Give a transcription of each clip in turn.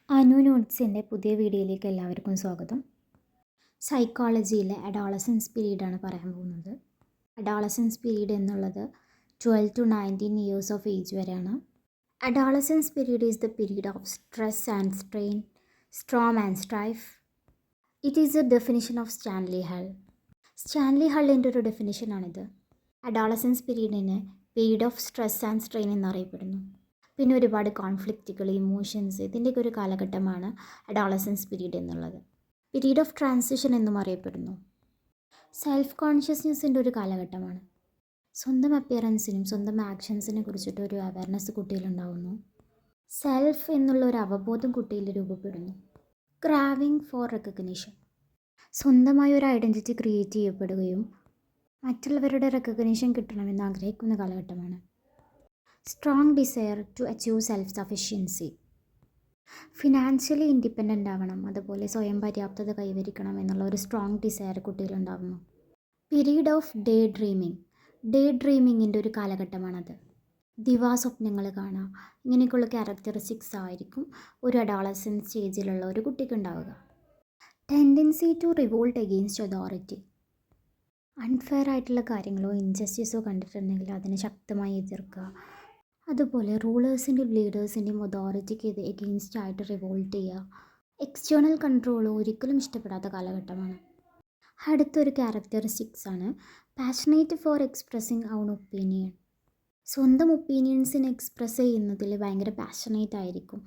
അനു നോട്ട്സിൻ്റെ പുതിയ വീഡിയോയിലേക്ക് എല്ലാവർക്കും സ്വാഗതം. സൈക്കോളജിയിലെ അഡോളസൻസ് പീരീഡാണ് പറയാൻ പോകുന്നത്. അഡോളസൻസ് പീരീഡ് എന്നുള്ളത് 12 to 19 ഇയേഴ്സ് ഓഫ് ഏജ് വരെയാണ്. Adolescence period is the period of stress and strain, storm and strife. It is a definition of Stanley Hall. Stanley ഹള്ളിൻ്റെ ഒരു ഡെഫിനിഷനാണിത്. അഡോളസൻസ് പീരീഡിന് period of stress and strain എന്നറിയപ്പെടുന്നു. പിന്നെ ഒരുപാട് കോൺഫ്ലിക്റ്റുകൾ, ഇമോഷൻസ്, ഇതിൻ്റെയൊക്കെ ഒരു കാലഘട്ടമാണ് അഡോളസൻസ് പീരീഡ് എന്നുള്ളത്. പീരീഡ് ഓഫ് ട്രാൻസിഷൻ എന്നും അറിയപ്പെടുന്നു. സെൽഫ് കോൺഷ്യസ്നെസ്സിൻ്റെ ഒരു കാലഘട്ടമാണ്. സ്വന്തം അപ്പിയറൻസിനും സ്വന്തം ആക്ഷൻസിനെ കുറിച്ചിട്ട് ഒരു അവയർനെസ് കുട്ടിയിലുണ്ടാവുന്നു. സെൽഫ് എന്നുള്ള ഒരു അവബോധം കുട്ടിയിൽ രൂപപ്പെടുന്നു. ക്രാവിങ് ഫോർ റെക്കഗ്നിഷൻ, സ്വന്തമായ ഒരു ഐഡൻറ്റിറ്റി ക്രിയേറ്റ് ചെയ്യപ്പെടുകയും മറ്റുള്ളവരുടെ റെക്കഗ്നിഷൻ കിട്ടണമെന്ന് ആഗ്രഹിക്കുന്ന കാലഘട്ടമാണ്. Strong desire to achieve self sufficiency, financially independent ആവണം, അതുപോലെ സ്വയം പര്യാപ്തത കൈവരിക്കണം എന്നുള്ള ഒരു സ്ട്രോങ് ഡിസയർ കുട്ടിയിലുണ്ടാകുന്നു. Period of day dreaming, day ഡ്രീമിങ്ങിൻ്റെ ഒരു കാലഘട്ടമാണത്. ദിവാസ്വപ്നങ്ങൾ കാണുക, ഇങ്ങനെയൊക്കെയുള്ള ക്യാരക്ടറിസ്റ്റിക്സ് ആയിരിക്കും ഒരു അഡോളസൻസ് സ്റ്റേജിലുള്ള ഒരു കുട്ടിക്ക് ഉണ്ടാവുക. Tendency to revolt against authority, unfair ആയിട്ടുള്ള കാര്യങ്ങളോ ഇൻജസ്റ്റിസോ കണ്ടിട്ടുണ്ടെങ്കിൽ അതിനെ ശക്തമായി എതിർക്കുക. അതുപോലെ റൂളേഴ്സിൻ്റെയും ലീഡേഴ്സിൻ്റെയും അതോറിറ്റിക്ക് എഗെയിൻസ്റ്റ് ആയിട്ട് റിവോൾട്ട് ചെയ്യുക. എക്സ്റ്റേണൽ കൺട്രോൾ ഒരിക്കലും ഇഷ്ടപ്പെടാത്ത കാലഘട്ടമാണ്. അടുത്തൊരു ക്യാരക്ടറിസ്റ്റിക്സ് ആണ് passionate for expressing own opinion. സ്വന്തം ഒപ്പീനിയൻസിനെ എക്സ്പ്രസ് ചെയ്യുന്നതിൽ ഭയങ്കര പാഷനേറ്റ് ആയിരിക്കും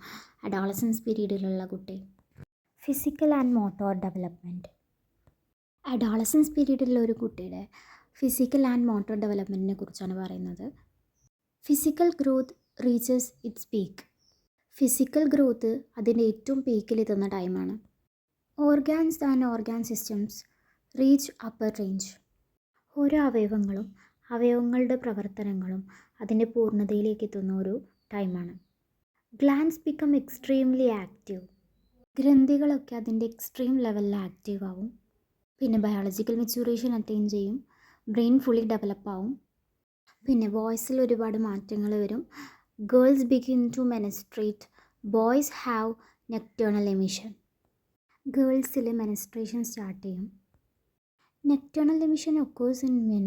അഡോളസൻസ് പീരീഡിലുള്ള കുട്ടി. Physical and motor development, adolescence പീരീഡിലുള്ള ഒരു കുട്ടിയുടെ ഫിസിക്കൽ ആൻഡ് മോട്ടോർ ഡെവലപ്മെൻറ്റിനെ കുറിച്ചാണ് പറയുന്നത്. Physical growth reaches its peak, physical growth അതിൻ്റെ ഏറ്റവും പീക്കിലെത്തുന്ന ടൈമാണ്. Organs and organ systems reach upper range, ഓരോ അവയവങ്ങളുടെ പ്രവർത്തനങ്ങളും അതിൻ്റെ പൂർണ്ണതയിലേക്ക് എത്തുന്ന ഒരു ടൈമാണ്. ഗ്ലാൻസ് ബിക്കം എക്സ്ട്രീംലി ആക്റ്റീവ്, ഗ്രന്ഥികളൊക്കെ അതിൻ്റെ എക്സ്ട്രീം ലെവലിൽ ആക്റ്റീവ് ആവും. പിന്നെ ബയോളജിക്കൽ മെച്യൂറേഷൻ അറ്റൈൻ ചെയ്യും, ബ്രെയിൻ ഫുള്ളി ഡെവലപ്പ് ആവും. പിന്നെ വോയിസിൽ ഒരുപാട് മാറ്റങ്ങൾ വരും. Girls begin to menstruate, boys have nocturnal emission, ഗേൾസിൽ മെനസ്ട്രേഷൻ സ്റ്റാർട്ട് ചെയ്യും. Nocturnal emission occurs in men,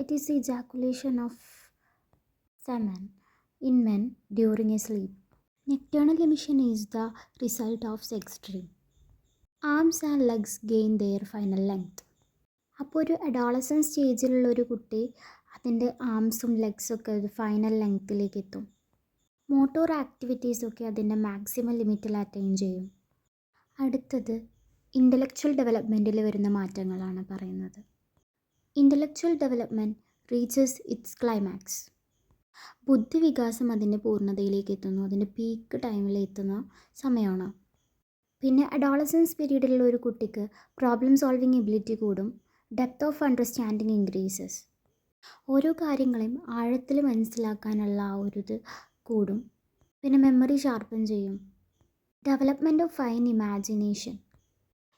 it is ejaculation of semen in men during a sleep. Nocturnal emission is the result of sex dream. Arms and legs gain their final length. അപ്പോൾ ഒരു adolescence സ്റ്റേജിലുള്ള ഒരു കുട്ടി അതിൻ്റെ ആംസും ലെഗ്സൊക്കെ ഒരു final ലെങ്ത്തിലേക്ക് എത്തും. Motor ആക്ടിവിറ്റീസൊക്കെ അതിൻ്റെ maximum ലിമിറ്റിൽ attain ചെയ്യും. അടുത്തത് ഇൻ്റലക്ച്വൽ ഡെവലപ്മെൻറ്റിൽ വരുന്ന മാറ്റങ്ങളാണ് പറയുന്നത്. Intellectual development reaches its climax, ബുദ്ധിവികാസം അതിൻ്റെ പൂർണ്ണതയിലേക്ക് എത്തുന്നു, അതിൻ്റെ പീക്ക് ടൈമിൽ എത്തുന്ന സമയമാണ്. പിന്നെ അഡോളസൻസ് പീരീഡിലുള്ള ഒരു കുട്ടിക്ക് പ്രോബ്ലം സോൾവിങ് എബിലിറ്റി കൂടും, ഡെപ്ത് ഓഫ് അണ്ടർസ്റ്റാൻഡിങ് ഇൻക്രീസസ്, ഓരോ കാര്യങ്ങളെയും ആഴത്തിൽ മനസ്സിലാക്കാനുള്ള ആ ഒരു ഇത് കൂടും. പിന്നെ മെമ്മറി ഷാർപ്പൻ ചെയ്യും. ഡെവലപ്മെൻറ്റ് ഓഫ് ഫൈൻ ഇമാജിനേഷൻ,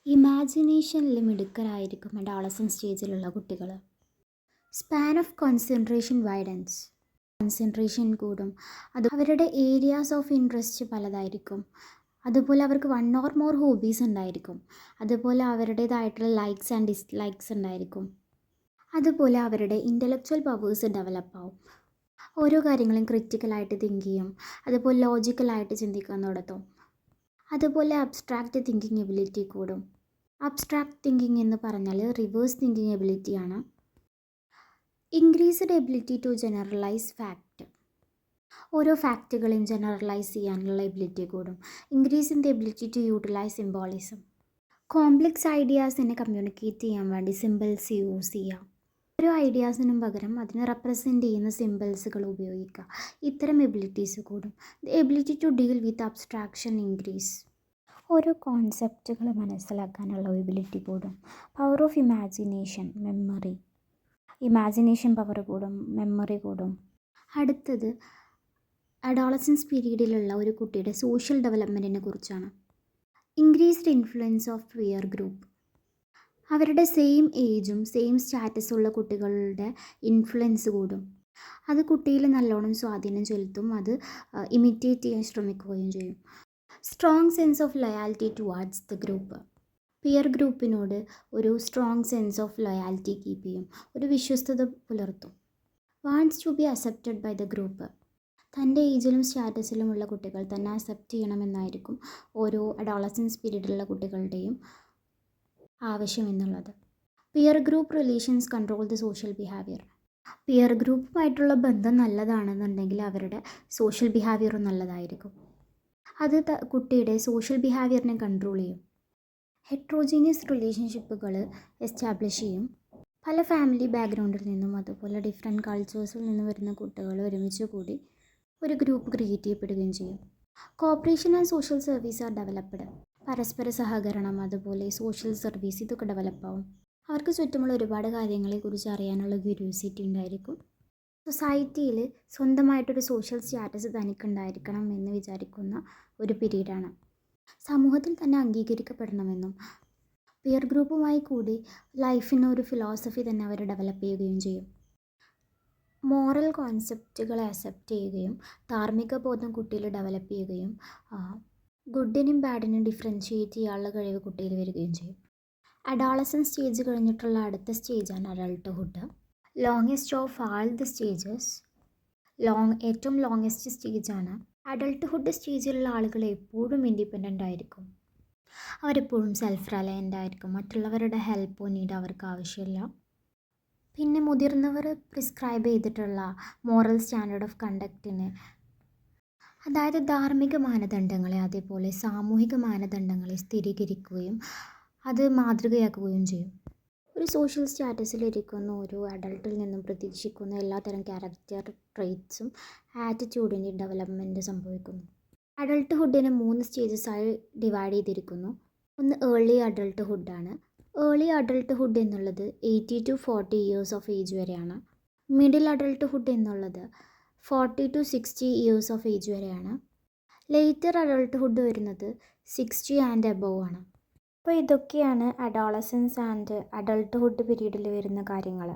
ഇമാജിനേഷനിൽ മിടുക്കരായിരിക്കും അഡോളസൻസ് സ്റ്റേജിലുള്ള കുട്ടികൾ. Span of concentration widens, concentration കൂടും. അത് അവരുടെ ഏരിയാസ് ഓഫ് ഇൻട്രസ്റ്റ് പലതായിരിക്കും. അതുപോലെ അവർക്ക് 1 or more ഹോബീസ് ഉണ്ടായിരിക്കും. അതുപോലെ അവരുടേതായിട്ടുള്ള ലൈക്സ് ആൻഡ് ഡിസ്ലൈക്സ് ഉണ്ടായിരിക്കും. അതുപോലെ അവരുടെ ഇൻ്റലക്ച്വൽ പവേഴ്സ് ഡെവലപ്പ് ആവും. ഓരോ കാര്യങ്ങളും ക്രിറ്റിക്കലായിട്ട് തിങ്ക് ചെയ്യും. അതുപോലെ ലോജിക്കലായിട്ട് ചിന്തിക്കാൻ തുടങ്ങും. അതുപോലെ അബ്സ്ട്രാക്റ്റ് തിങ്കിങ് എബിലിറ്റി കൂടും. അബ്സ്ട്രാക്റ്റ് തിങ്കിങ് എന്ന് പറഞ്ഞാൽ റിവേഴ്സ് തിങ്കിങ് എബിലിറ്റിയാണ്. Increased ability to generalise fact, ഓരോ ഫാക്റ്റുകളെയും ജനറലൈസ് ചെയ്യാനുള്ള എബിലിറ്റി കൂടും. Increase in the ability to utilise symbolism, complex ഐഡിയാസിനെ കമ്മ്യൂണിക്കേറ്റ് ചെയ്യാൻ വേണ്ടി സിമ്പിൾസ് യൂസ് ചെയ്യാം. ഓരോ ഐഡിയാസിനും പകരം അതിനെ റെപ്രസെൻ്റ് ചെയ്യുന്ന സിമ്പിൾസുകൾ ഉപയോഗിക്കുക. ഇത്തരം എബിലിറ്റീസ് കൂടും. The ability to deal with abstraction increase, ഓരോ കോൺസെപ്റ്റുകൾ മനസ്സിലാക്കാനുള്ള എബിലിറ്റി കൂടും. Power of imagination, memory, imagination power കൂടും, മെമ്മറി കൂടും. അടുത്തത് അഡോളസൻസ് പീരീഡിലുള്ള ഒരു കുട്ടിയുടെ സോഷ്യൽ ഡെവലപ്മെൻറ്റിനെ കുറിച്ചാണ്. Increased influence of peer group, അവരുടെ സെയിം ഏജും സെയിം സ്റ്റാറ്റസുള്ള കുട്ടികളുടെ ഇൻഫ്ലുവൻസ് കൂടും. അത് കുട്ടിയിൽ നല്ലോണം സ്വാധീനം ചെലുത്തും. അത് ഇമിറ്റേറ്റ് ചെയ്യാൻ ശ്രമിക്കുകയും ചെയ്യും. Strong sense of loyalty towards the group. Peer ഗ്രൂപ്പിനോട് ഒരു strong sense of loyalty keep ചെയ്യും, ഒരു വിശ്വസ്തത പുലർത്തും. Wants to be accepted by the group. തൻ്റെ ഏജിലും സ്റ്റാറ്റസിലുമുള്ള കുട്ടികൾ തന്നെ അക്സെപ്റ്റ് ചെയ്യണമെന്നായിരിക്കും ഓരോ അഡോളസൻസ് പീരീഡിലുള്ള കുട്ടികളുടെയും ആവശ്യം എന്നുള്ളത്. Peer group relations control the social behaviour. Peer ഗ്രൂപ്പുമായിട്ടുള്ള ബന്ധം നല്ലതാണെന്നുണ്ടെങ്കിൽ അവരുടെ സോഷ്യൽ ബിഹേവിയറും നല്ലതായിരിക്കും. അത് കുട്ടിയുടെ സോഷ്യൽ ബിഹേവിയറിനെ കൺട്രോൾ ചെയ്യും. ഹെട്രോജീനിയസ് റിലേഷൻഷിപ്പുകൾ എസ്റ്റാബ്ലിഷ് ചെയ്യും. പല ഫാമിലി ബാക്ക്ഗ്രൗണ്ടിൽ നിന്നും അതുപോലെ ഡിഫറെൻറ്റ് കൾച്ചേഴ്സിൽ നിന്നും വരുന്ന കുട്ടികൾ ഒരുമിച്ച് കൂടി ഒരു ഗ്രൂപ്പ് ക്രിയേറ്റ് ചെയ്യപ്പെടുകയും ചെയ്യും. Cooperation and social service R developed. പരസ്പര സഹകരണം അതുപോലെ സോഷ്യൽ സർവീസ് ഇതൊക്കെ ഡെവലപ്പാവും. അവർക്ക് ചുറ്റുമുള്ള ഒരുപാട് കാര്യങ്ങളെക്കുറിച്ച് അറിയാനുള്ള ക്യൂരിയോസിറ്റി ഉണ്ടായിരിക്കും. സൊസൈറ്റിയിൽ സ്വന്തമായിട്ടൊരു സോഷ്യൽ സ്റ്റാറ്റസ് തനിക്കുണ്ടായിരിക്കണം എന്ന് വിചാരിക്കുന്ന ഒരു പീരീഡാണ്. സമൂഹത്തിൽ തന്നെ അംഗീകരിക്കപ്പെടണമെന്നും പിയർ ഗ്രൂപ്പുമായി കൂടി ലൈഫിനൊരു ഫിലോസഫി തന്നെ അവർ ഡെവലപ്പ് ചെയ്യുകയും ചെയ്യും. മോറൽ കോൺസെപ്റ്റുകളെ അക്സെപ്റ്റ് ചെയ്യുകയും ധാർമ്മിക ബോധം കുട്ടിയിൽ ഡെവലപ്പ് ചെയ്യുകയും ഗുഡിനും ബാഡിനും ഡിഫറൻഷ്യേറ്റ് ചെയ്യാനുള്ള കഴിവ് കുട്ടിയിൽ വരികയും ചെയ്യും. അഡോളസൻ സ്റ്റേജ് കഴിഞ്ഞിട്ടുള്ള അടുത്ത സ്റ്റേജാണ് adulthood. Longest of all the stages, ഏറ്റവും ലോങ്ങസ്റ്റ് സ്റ്റേജാണ് അഡൾട്ട്ഹുഡ്. സ്റ്റേജിലുള്ള ആളുകൾ എപ്പോഴും ഇൻഡിപെൻഡൻ്റ് ആയിരിക്കും. അവരെപ്പോഴും സെൽഫ് റിലയൻ്റ് ആയിരിക്കും. മറ്റുള്ളവരുടെ ഹെൽപ്പോ നീഡ് അവർക്ക് ആവശ്യമില്ല. പിന്നെ മുതിർന്നവർ പ്രിസ്ക്രൈബ് ചെയ്തിട്ടുള്ള മോറൽ സ്റ്റാൻഡേർഡ് ഓഫ് കണ്ടക്റ്റിന്, അതായത് ധാർമ്മിക മാനദണ്ഡങ്ങളെ അതേപോലെ സാമൂഹിക മാനദണ്ഡങ്ങളെ സ്ഥിരീകരിക്കുകയും അത് മാതൃകയാക്കുകയും ചെയ്യും. ഒരു സോഷ്യൽ സ്റ്റാറ്റസിലിരിക്കുന്ന ഓരോ അഡൾട്ടിൽ നിന്നും പ്രതീക്ഷിക്കുന്ന എല്ലാത്തരം ക്യാരക്ടർ ട്രെയ്റ്റ്സും ആറ്റിറ്റ്യൂഡിൻ്റെ ഡെവലപ്മെൻറ്റ് സംഭവിക്കുന്നു. അഡൾട്ട്ഹുഡിനെ 3 സ്റ്റേജസായി ഡിവൈഡ് ചെയ്തിരിക്കുന്നു. ഒന്ന് ഏർലി അഡൾട്ട്ഹുഡാണ്. ഏർലി അഡൾട്ട്ഹുഡ് എന്നുള്ളത് 80 to 40 ഇയേഴ്സ് ഓഫ് ഏജ് വരെയാണ്. മിഡിൽ അഡൾട്ട്ഹുഡ് എന്നുള്ളത് 40 to 60 ഇയേഴ്സ് ഓഫ് ഏജ് വരെയാണ്. ലേറ്റർ അഡൾട്ട്ഹുഡ് വരുന്നത് 60 ആൻഡ് എബോവ് ആണ്. അപ്പോൾ ഇതൊക്കെയാണ് അഡോളസൻസ് ആൻഡ് അഡൾട്ട്ഹുഡ് പീരീഡിൽ വരുന്ന കാര്യങ്ങൾ.